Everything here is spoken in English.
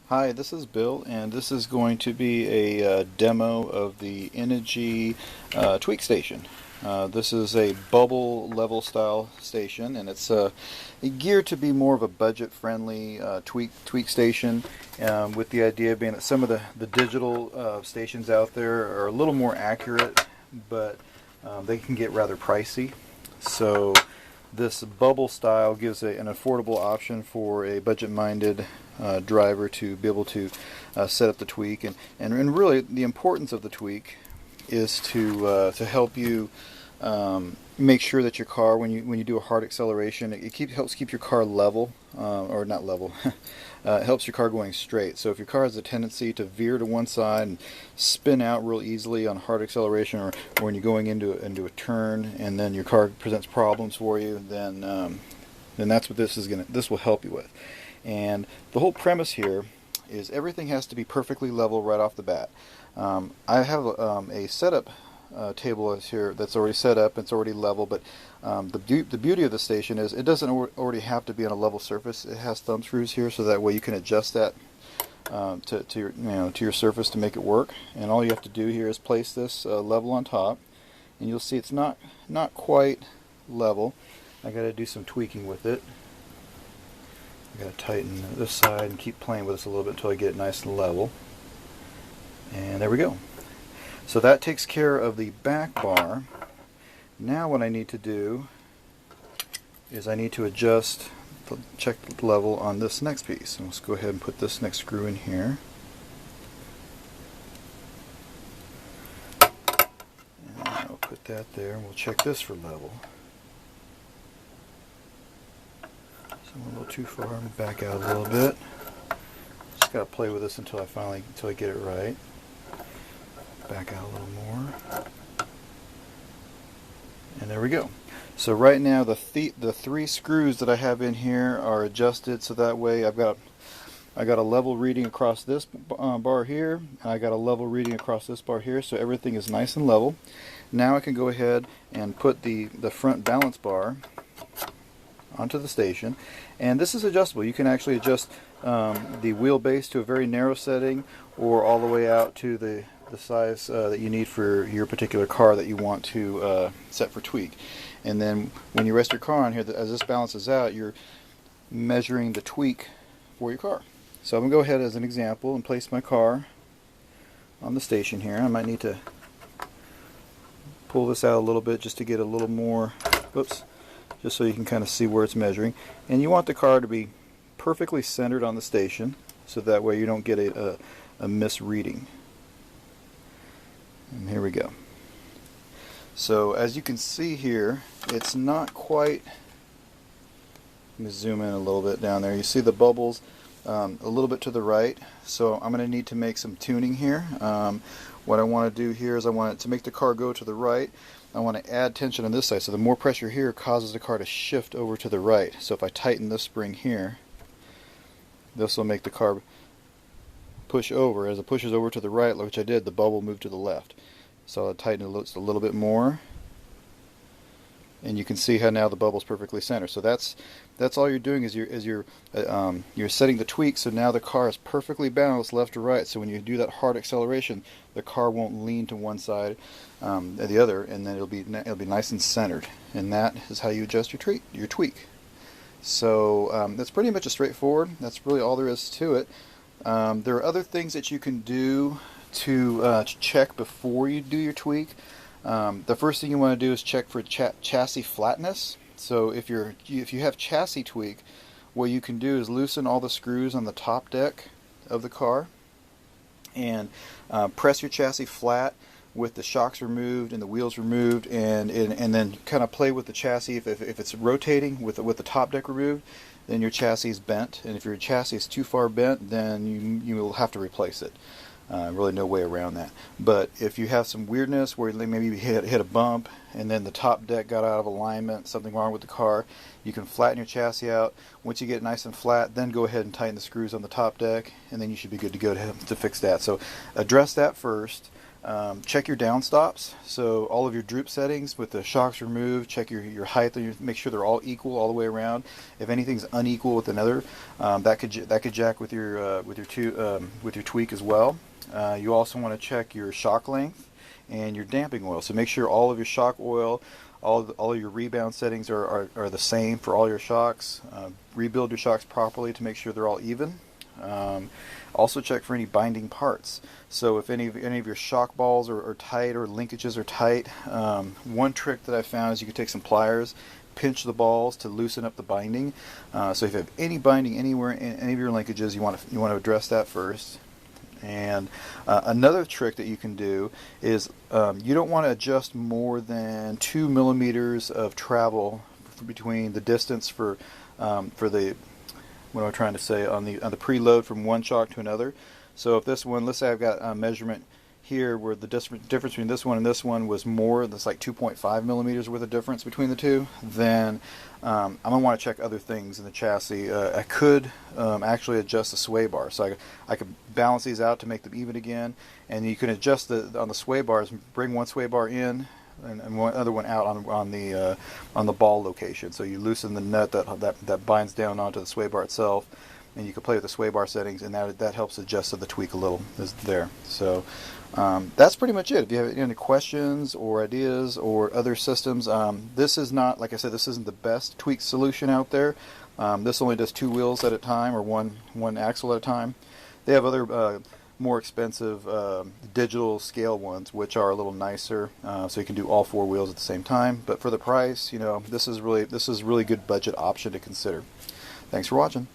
Hi, this is Bill, and this is going to be a demo of the Integy tweak station. This is a bubble level style station, and it's geared to be more of a budget-friendly tweak station, with the idea being that some of the digital stations out there are a little more accurate, but they can get rather pricey. So this bubble style gives an affordable option for a budget-minded driver to be able to set up the tweak, and really the importance of the tweak is to help you make sure that your car, when you do a hard acceleration, it helps keep your car level, or not level. It helps your car going straight. So if your car has a tendency to veer to one side and spin out real easily on hard acceleration, or when you're going into a turn and then your car presents problems for you, then that's what this will help you with. And the whole premise here is everything has to be perfectly level right off the bat. I have a setup table here that's already set up. It's already level, but the beauty of the station is it doesn't already have to be on a level surface. It has thumb screws here, so that way you can adjust that to your surface to make it work. And all you have to do here is place this level on top, and you'll see it's not quite level. I got to do some tweaking with it. I got to tighten this side and keep playing with this a little bit until I get it nice and level. And there we go. So that takes care of the back bar. Now what I need to do is I need to check the level on this next piece. So let's go ahead and put this next screw in here. And I'll put that there, and we'll check this for level. So I'm a little too far. I'm going to back out a little bit. Just got to play with this until I get it right. Back out a little more. And there we go. So right now the three screws that I have in here are adjusted, so that way I got a level reading across this bar here, and I got a level reading across this bar here, so everything is nice and level. Now I can go ahead and put the front balance bar onto the station, and this is adjustable. You can actually adjust the wheelbase to a very narrow setting, or all the way out to the size that you need for your particular car that you want to set for tweak. And then when you rest your car on here, as this balances out, you're measuring the tweak for your car. So I'm going to go ahead as an example and place my car on the station here. I might need to pull this out a little bit just to get a little more, whoops, just so you can kind of see where it's measuring. And you want the car to be perfectly centered on the station, so that way you don't get a misreading. And here we go. So as you can see here, it's not quite, let me zoom in a little bit down there. You see the bubbles a little bit to the right, so I'm going to need to make some tuning here. What I want to do here is I want it to make the car go to the right. I want to add tension on this side, so the more pressure here causes the car to shift over to the right. So if I tighten this spring here, this will make the car push over. As it pushes over to the right, which I did, the bubble moved to the left. So I'll tighten it a little bit more, and you can see how now the bubble's perfectly centered. So that's all you're doing is you're setting the tweak, so now the car is perfectly balanced left to right. So when you do that hard acceleration, the car won't lean to one side or the other, and then it'll be nice and centered. And that is how you adjust your tweak. So that's pretty much a straightforward. That's really all there is to it. There are other things that you can do to check before you do your tweak. The first thing you want to do is check for chassis flatness. So if you have chassis tweak, what you can do is loosen all the screws on the top deck of the car, and press your chassis flat with the shocks removed and the wheels removed, and then kind of play with the chassis. If it's rotating with the top deck removed, then your chassis is bent, and if your chassis is too far bent, then you will have to replace it. Really no way around that. But if you have some weirdness where maybe you hit a bump and then the top deck got out of alignment, something wrong with the car, you can flatten your chassis out. Once you get it nice and flat, then go ahead and tighten the screws on the top deck, and then you should be good to go to fix that. So address that first. Check your down stops. So all of your droop settings with the shocks removed, check your height, make sure they're all equal all the way around. If anything's unequal with another, that could jack with your tweak as well. You also want to check your shock length and your damping oil. So make sure all of your shock oil, all of your rebound settings are the same for all your shocks. Rebuild your shocks properly to make sure they're all even. Also check for any binding parts. So if any of your shock balls are tight or linkages are tight, one trick that I found is you could take some pliers, pinch the balls to loosen up the binding. So if you have any binding anywhere in any of your linkages, you want to address that first. And another trick that you can do is you don't want to adjust more than 2 millimeters of travel between the distance for the, what am I trying to say, on the preload from one shock to another. So if this one, let's say I've got a measurement here where the difference between this one and this one was more, that's like 2.5 millimeters worth of difference between the two, then I'm going to want to check other things in the chassis. I could actually adjust the sway bar. So I could balance these out to make them even again, and you can adjust on the sway bars, bring one sway bar in and one other one out on the ball location. So you loosen the nut that binds down onto the sway bar itself, and you can play with the sway bar settings, and that helps adjust the tweak a little there. So that's pretty much it. If you have any questions or ideas or other systems, this is not, like I said, this isn't the best tweak solution out there. This only does 2 wheels at a time, or one axle at a time. They have other more expensive digital scale ones, which are a little nicer, so you can do all 4 wheels at the same time. But for the price, this is really good budget option to consider. Thanks for watching.